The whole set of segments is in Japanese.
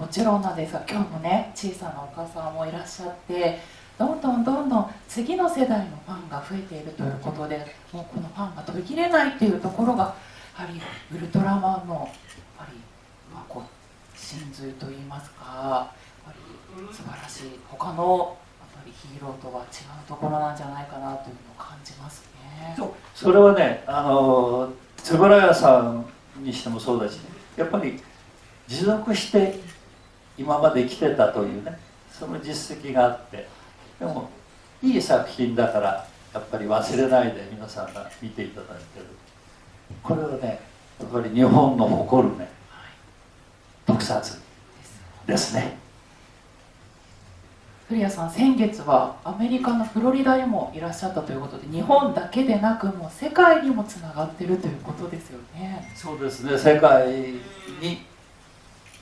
もちろんなんですが、今日もね小さなお母さんもいらっしゃって、どんどん次の世代のファンが増えているということで、もうこのファンが途切れないっていうところがやはりウルトラマンのやっぱり、こう真髄といいますか、やっぱり素晴らしい他のやっぱりヒーローとは違うところなんじゃないかなというのを感じますね。それはね、円谷さんにしてもそうだし、やっぱり持続して今まで来てたというね、その実績があって、でもいい作品だからやっぱり忘れないで皆さんが見ていただいてる。これはね、やっぱり日本の誇るね、特撮ですね。古谷さん、先月はアメリカのフロリダにもいらっしゃったということで、日本だけでなくもう世界にもつながっているということですよね。そうですね、世界に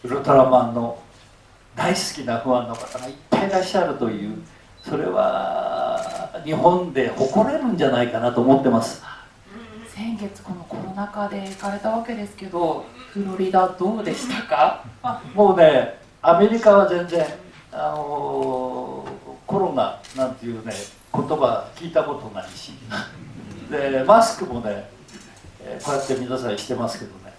ウルトラマンの大好きなファンの方がいっぱいいらっしゃるという、それは日本で誇れるんじゃないかなと思ってます。先月このコロナ禍で行かれたわけですけど、フロリダどうでしたか？もうね、アメリカは全然コロナなんていうね言葉聞いたことないし、でマスクもね、こうやって皆さんしてますけどね、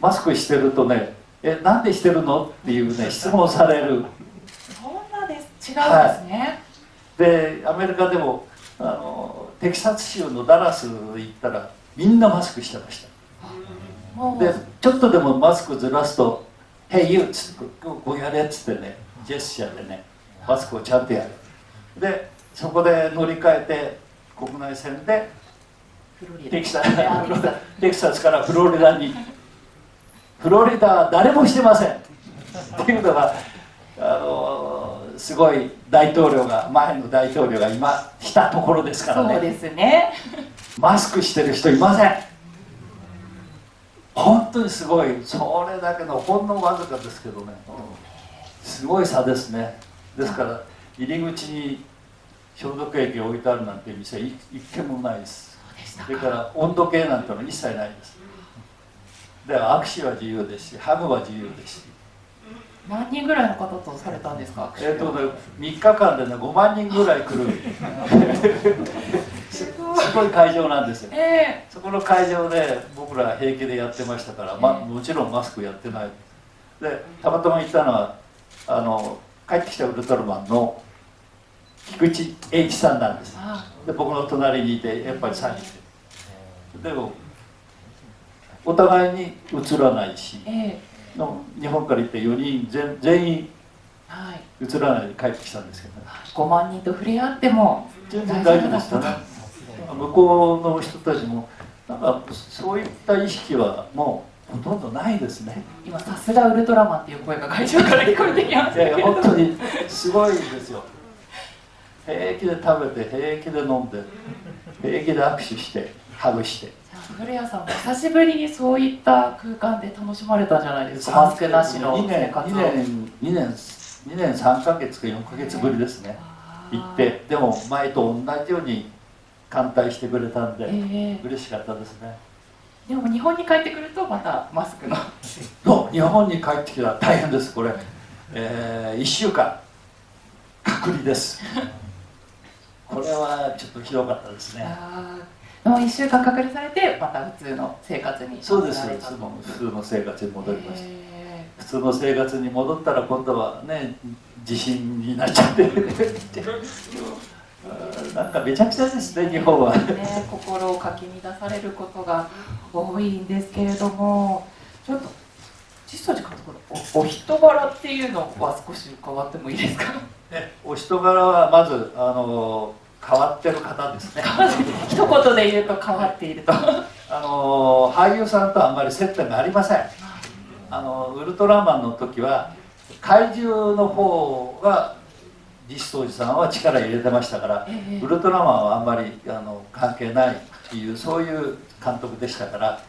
マスクしてるとね、なんでしてるのっていうね質問される。そんなです、違うんですね。でアメリカでもテキサス州のダラス行ったらみんなマスクしてました。でちょっとでもマスクずらすと「Hey you」っつってこうやれっつってね、ジェスチャーでねマスクをちゃんとやる。でそこで乗り換えて国内線でテキサスからフロリダに、フロリダは誰もしてませんっていうのがすごい前の大統領が今したところですからね。そうですね。マスクしてる人いません。本当にすごい、それだけのほんのわずかですけどね、すごい差ですね。ですから入り口に消毒液を置いてあるなんていう店一軒もないです。それから温度計なんてのは一切ないです。で握手は自由ですし、ハグは自由ですし。何人ぐらいの方とされたんですか？3日間でね5万人ぐらい来るすごい会場なんですよ。そこの会場で僕ら平気でやってましたから、もちろんマスクやってない。でたまたま行ったのは帰ってきたウルトラマンの菊池栄一さんなんです。で僕の隣にいてやっぱりサインして、でもお互いに映らないし、日本から行って4人全員映らないで帰ってきたんですけどね、5万人と触れ合っても全然大丈夫でしたね。向こうの人たちもなんかそういった意識はもうほとんどないですね。今さすがウルトラマンっていう声が会場から聞こえてきましたけど、本当にすごいですよ。平気で食べて、平気で飲んで、平気で握手してハグして。古谷さんも久しぶりにそういった空間で楽しまれたんじゃないですか？マスクなしの生活を。2年3ヶ月か4ヶ月ぶりですね、行って。でも前と同じように歓待してくれたんで、嬉しかったですね。でも日本に帰ってくるとまたマスクの日本に帰ってきたら大変です。これ、1週間隔離ですこれはちょっとひどかったですね。もう1週間隔離されてまた普通の生活に。そうです。普通の生活に戻りました。普通の生活に戻ったら今度はね地震になっちゃってなんかめちゃくちゃですね、日本は心をかき乱されることが多いんですけれども、ちょっと実相寺監督のお人柄っていうのは少し伺ってもいいですか？お人柄はまず変わってる方ですね一言で言うと変わっていると俳優さんとあんまり接点がありません。ウルトラマンの時は怪獣の方が実相寺さんは力入れてましたから、ウルトラマンはあんまり関係ないっていう、そういう監督でしたから、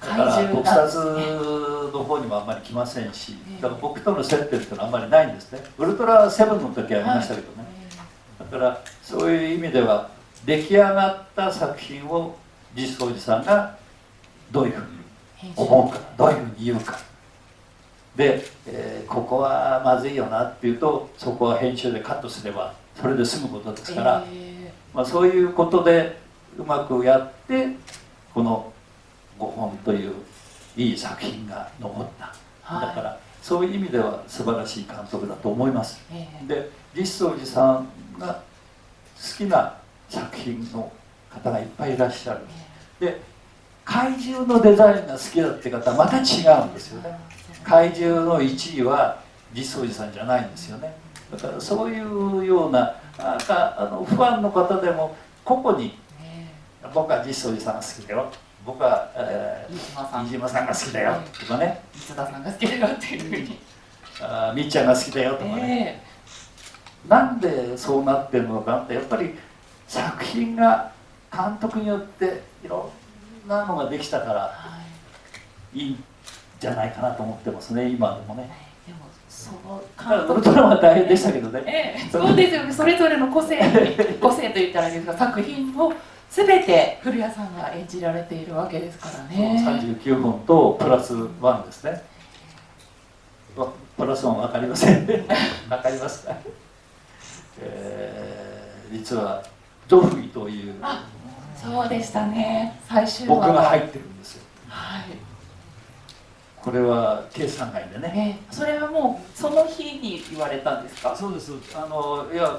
だから特撮の方にもあんまり来ませんし、だから僕との接点っていうのはあんまりないんですね。ウルトラセブンの時はありましたけどね、だからそういう意味では出来上がった作品を実相寺さんがどういうふうに思うか、どういうふうに言うか、で、ここはまずいよなっていうとそこは編集でカットすればそれで済むことですから、そういうことでうまくやってこの5本といういい作品が残った、だからそういう意味では素晴らしい監督だと思います。で実相寺さんが好きな作品の方がいっぱいいらっしゃる。で怪獣のデザインが好きだって方はまた違うんですよね。怪獣の1位は実相寺さんじゃないんですよね。だからそういうようなファンの方でも個々に僕は実相寺さんが好きだよ、僕は、飯島さんが好きだよとかね、三田さんが好きだよっていうふうに、みっちゃんが好きだよとかね、なんでそうなってるのかって、やっぱり作品が監督によっていろんなのができたからいいんじゃないかなと思ってますね、今でもね。でもそのウルトラマン大変でしたけどね。そうですよね、それぞれの個性といったらいいですが、作品を全て古谷さんが演じられているわけですからね。39本とプラス1ですね。プラス1分かりませんね。わかりますか。実はゾフィという、そうでしたね、最終話僕が入ってるんですよ。はい、これは計算外でね。それはもうその日に言われたんですか。そうです。いや、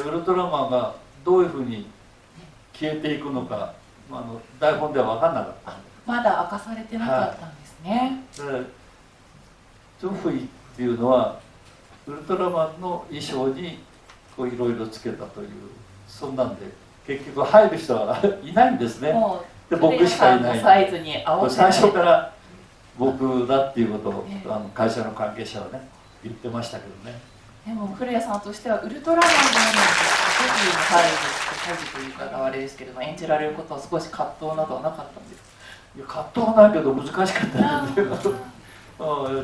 ウルトラマンがどういうふうに消えていくのか、台本では分かんなかった。まだ明かされてなかったんですね。ゾフィっていうのはウルトラマンの衣装にこういろいろつけたという、そんなんで結局入る人はいないんですね。で僕しかいない。サイズに合わせて最初から僕だっていうことを会社の関係者はね言ってましたけどね。でも古谷さんとしてはウルトラマンであるんですが、ゾフィーのサイズという言い方はあれですけれども、演じられることは少し葛藤などはなかったんですか。いや葛藤はないけど難しかったんですけど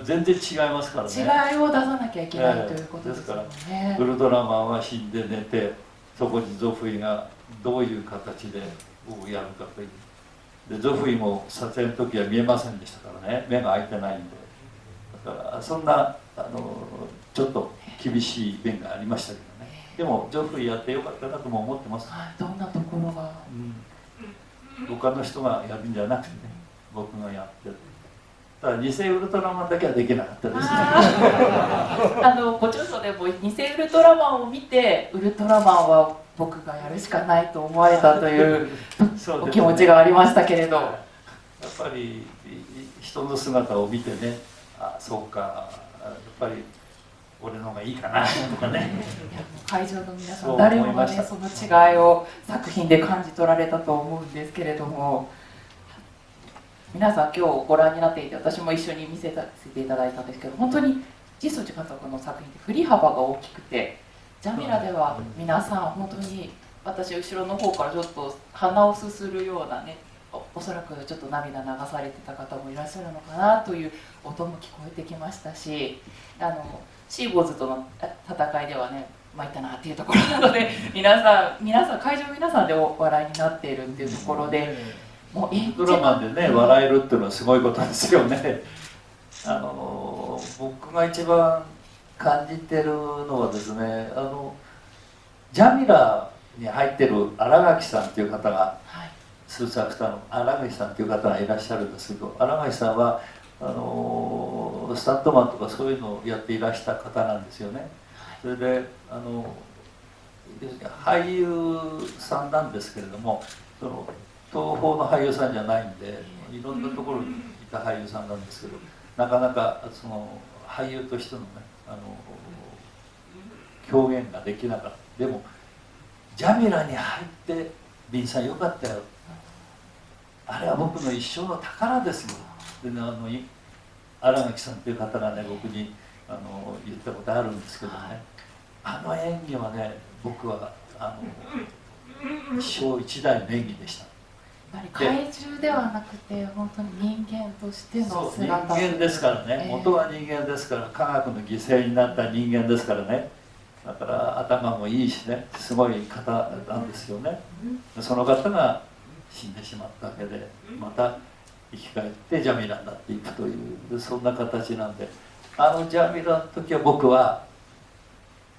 全然違いますからね。違いを出さなきゃいけないということですよね。ですからウルトラマンは死んで寝て、そこにゾフィーがどういう形でやるかという。でゾフィーも撮影の時は見えませんでしたからね、目が開いてないんで、だからそんなちょっと厳しい面がありましたけどね。でもゾフィーやってよかったなとも思ってます。どんなところが、他の人がやるんじゃなくてね、僕がやってる。ただ偽ウルトラマンだけはできなかったですね。ご著書でも偽ウルトラマンを見てウルトラマンは僕がやるしかないと思われたというお気持ちがありましたけれど、やっぱり人の姿を見てね、そうか、やっぱり俺の方がいいかなとかね。会場の皆さん誰もがね、その違いを作品で感じ取られたと思うんですけれども、皆さん今日ご覧になっていて、私も一緒に見せていただいたんですけど、本当に実相寺監督の作品って振り幅が大きくて、ジャミラでは皆さん本当に、私後ろの方からちょっと鼻をすするようなね、おそらくちょっと涙流されてた方もいらっしゃるのかなという音も聞こえてきましたし、シーボーズとの戦いではね、参ったなっていうところなので、皆さん会場皆さんでお笑いになっているっていうところで、もうウルトラマンでね笑えるっていうのはすごいことですよね。僕が一番感じてるのはですね、ジャミラに入ってる新垣さんっていう方が、スーツアクターの新垣さんっていう方がいらっしゃるんですけど、新垣さんはスタントマンとかそういうのをやっていらした方なんですよね。それで俳優さんなんですけれども、東宝の俳優さんじゃないんで、いろんなところにいた俳優さんなんですけど、なかなかその俳優としてのね表現ができなかった。でもジャミラに入ってビンさんよかったよ、あれは僕の一生の宝ですよ。でね、新垣さんっていう方がね僕に言ったことあるんですけどね、演技はね僕は小一代の演技でした。怪獣ではなくて本当に人間としての姿、人間ですからね、元は人間ですから、科学の犠牲になった人間ですからね、だから頭もいいしね、すごい方なんですよね。その方が死んでしまったわけで、また生き返ってジャミラになっていくというそんな形なんで、あのジャミラの時は僕は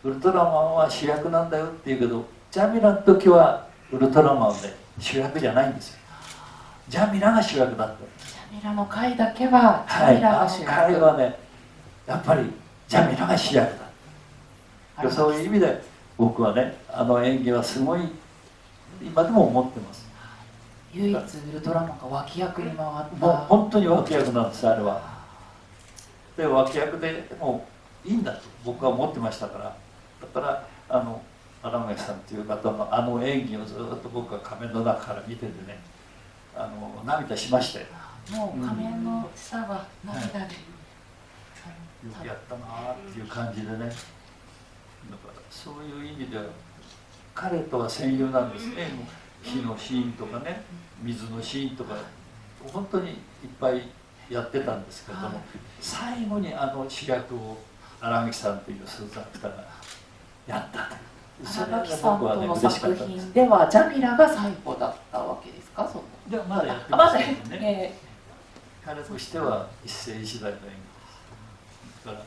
ウルトラマンは主役なんだよって言うけど、ジャミラの時はウルトラマンで主役じゃないんですよ。ジャミラが主役だった。ジャミラの回だけはジャミラが主役、あの回はねやっぱりジャミラが主役だ。そういう意味で僕はね、あの演技はすごい今でも思ってます。唯一ウルトラマンが脇役に回った。もう本当に脇役なんです、あれは。で脇役でもういいんだと僕は思ってましたから。だから荒牧さんという方のあの演技をずっと僕は仮面の中から見ててね、涙しましたよ。もう仮面の下は涙で、よくやったなっていう感じでね。だからそういう意味では彼とは戦友なんですね。火のシーンとかね、水のシーンとか本当にいっぱいやってたんですけれども、最後にあの主役を荒牧さんというスーツアクターがやったと。荒牧さんとの作品ではジャミラが最後だったわけですか？でもまだやってますけどね。彼としては一世一代の演技です。だか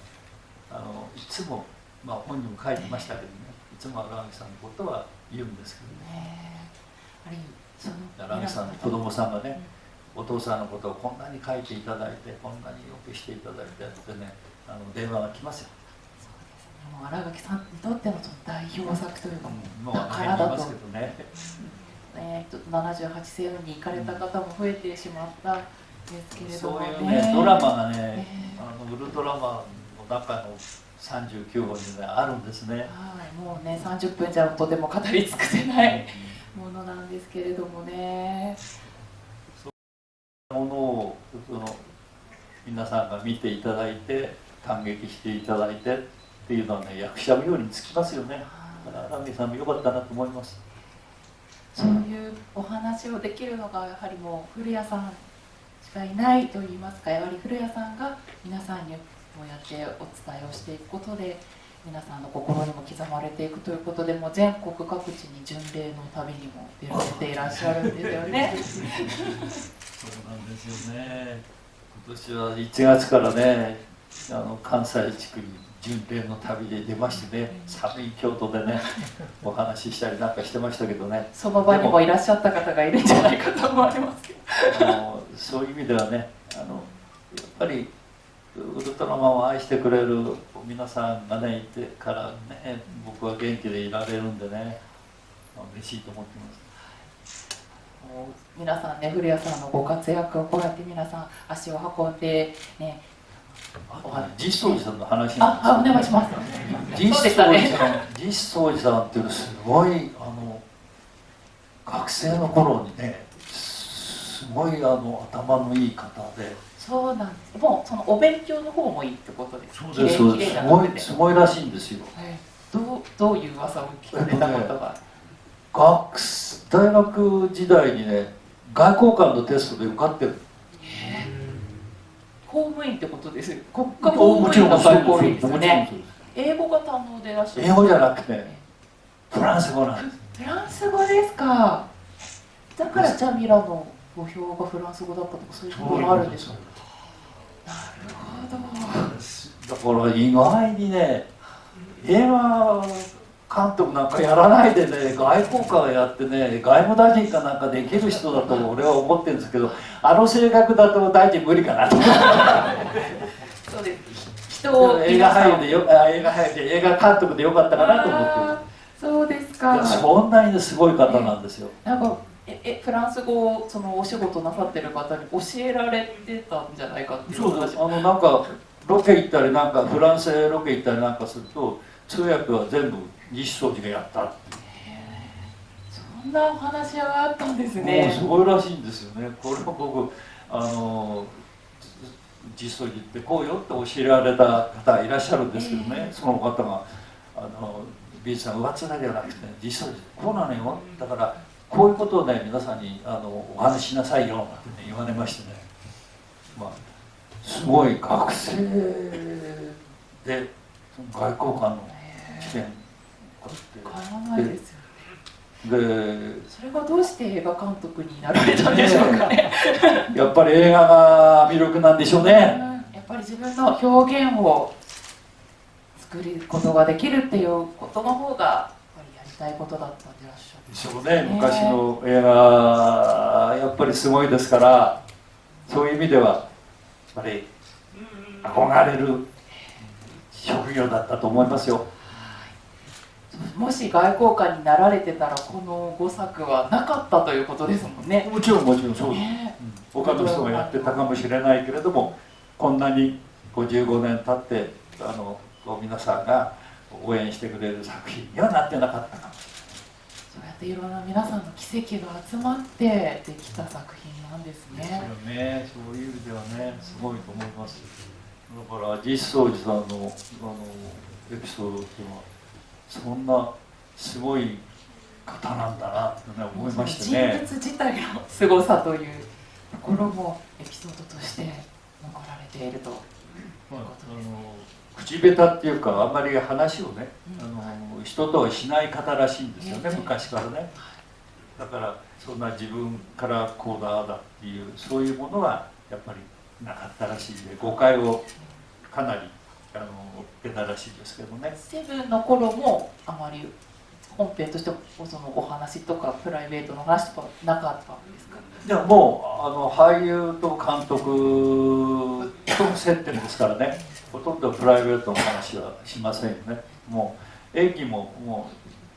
らいつも、まあ、本にも書いてましたけどね、いつも荒牧さんのことは言うんですけどね。荒牧さんの子供さんがね、お父さんのことをこんなに書いていただいて、こんなによくしていただいてってね、電話が来ますよ。もう荒牧さんにとってのその代表作というか、もう宝だと。78世に行かれた方も増えてしまったんですけれども、そういうねドラマがね、ウルトラマンの中の39本にねあるんですね。もうね30分じゃとても語り尽くせないものなんですけれどもね。そういうものを皆さんが見ていただいて感激していただいてっていうのはね、役者冥利につきますよね。荒牧さんも良かったなと思います。そういうお話をできるのがやはりもう古谷さんしかいないといいますか、やはり古谷さんが皆さんにこうやってお伝えをしていくことで皆さんの心にも刻まれていくということで、もう全国各地に巡礼の旅にも出られていらっしゃるんですよね。そうなんですよね。今年は1月からね、関西地区に巡礼の旅で出ましてね、寒い京都でねお話ししたりなんかしてましたけどね、その場にもいらっしゃった方がいるんじゃないかと思われますけどそういう意味ではね、やっぱりウルトラマンを愛してくれる皆さんがねいてからね、僕は元気でいられるんでね、嬉しいと思ってます。皆さんね、古谷さんのご活躍をこうやって皆さん足を運んでね、実相寺さんの話なんですお願いします。実相寺さんっていうのすごい学生の頃にね、すごい頭のいい方で。そうなんです。もうそのお勉強の方もいいってことです。そうですそうです。すごいらしいんですよ。どういう噂を聞かれたことが。大学時代にね、外交官のテストで受かってる。公務員ってことです。国家公務員の外交員ですね。英語が堪能でいらっしゃる。英語じゃなくてフランス語なんです。フランス語ですか。だからジャミラの語標がフランス語だったとかそういうことがあるんですか。なるほど。だから意外にね、映画監督なんかやらないでね、外交官やってね、外務大臣かなんかできる人だと俺は思ってるんですけど、性格だと大臣無理かなと。そうです。人を映画監督でよかったかなと思ってる。そうですか。そんなにすごい方なんですよ。なんかフランス語をそのお仕事なさってる方に教えられてたんじゃないかっていう話。そうです。なんかロケ行ったりなんかフランスへロケ行ったりなんかすると通訳は全部西総司がやったって。そんなお話があったんですね。もうすごいらしいんですよね。これも僕実相寺ってこうよって教えられた方いらっしゃるんですけどね、その方が美術さん上つなぎじゃなくて、実相寺こうなのよ、だからこういうことをね皆さんにお話しなさいよって、ね、言われましてね、まあ、すごい学生で外交官の試験変わらないですよね。でそれがどうして映画監督になられたんでしょうかね。やっぱり映画が魅力なんでしょうね。やっぱり自分の表現を作ることができるっていうことの方がやりたいことだったんでいらっしゃるでしょうね。昔の映画やっぱりすごいですから、そういう意味ではやっぱり憧れる職業だったと思いますよ。もし外交官になられてたらこの5作はなかったということですもんね。もちろんそうです、他の人がやってたかもしれないけれども、こんなに55年経って皆さんが応援してくれる作品にはなってなかったかもしれない。そうやっていろんな皆さんの奇跡が集まってできた作品なんですね。ですよね。そういう意味ではね、すごいと思います。だから実相寺さんのエピソードっていうのはそんなすごい方なんだなってね思いましたね。人物自体の凄さというところもエピソードとして残られているということですね。口下手っていうか、あんまり話をね、人とはしない方らしいんですよね、昔からね。だからそんな自分からこうだだっていうそういうものはやっぱりなかったらしいんで、誤解をかなり受けたらしいですけどね。セブンの頃もあまり本編としてそのお話とかプライベートの話とかなかったんですか？でももう俳優と監督との接点ですからね、ほとんどプライベートの話はしませんよね。もう演技もも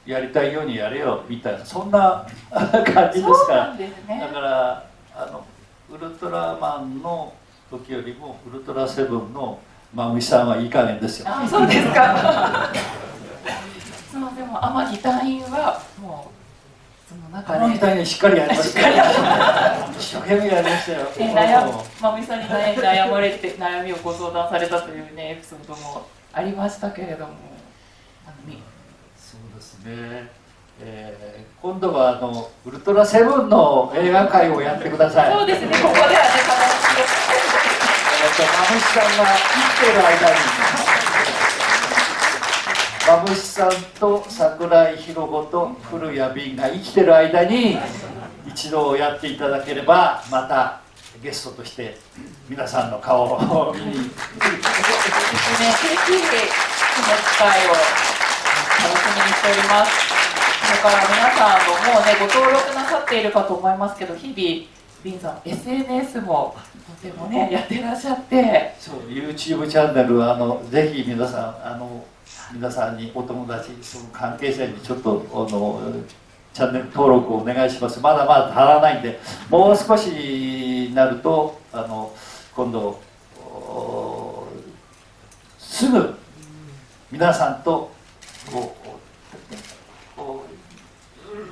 うやりたいようにやれよみたいな、そんな感じですから。だからウルトラマンの時よりもウルトラセブンの真海さんはいい加減ですよ。あ、そうですか。そうでも天城隊員はもうその中で天城隊員しっかりやりましたよ。一生懸命やりましたよ。真海さんに悩まれて悩みをご相談されたというねエピソードもありましたけれども。そうですね。今度はウルトラセブンの映画会をやってください。そうですね。ここではね、まむしさんが生きてる間に、まむしさんと桜井宏子と古谷敏が生きてる間に一度やっていただければ、またゲストとして皆さんの顔を見に。ぜひぜひこの機会を楽しみにしております。それから皆さんもうねご登録なさっているかと思いますけど、日々ビンさん SNS もとてもねやってらっしゃって、そう YouTube チャンネルぜひ皆さんにお友達その関係者にちょっとチャンネル登録をお願いします。まだまだ足らないんで、もう少しになると今度すぐ皆さんとこう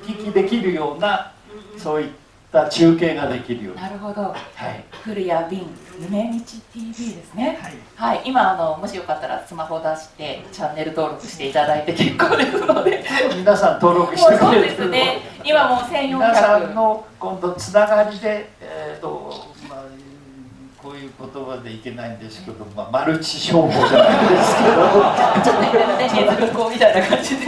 行き来できるようなそういった中継ができるように。なるほど、はい、古谷敏夢道 TV ですね。はい、はい、今もしよかったらスマホ出してチャンネル登録していただいて結構ですので皆さん登録してくれる。そうですね。今もう1400。皆さんの今度つながりでこういう言葉でいけないんですけど、マルチ商法じゃないですけどちょっとねネズミ講みたいな感じで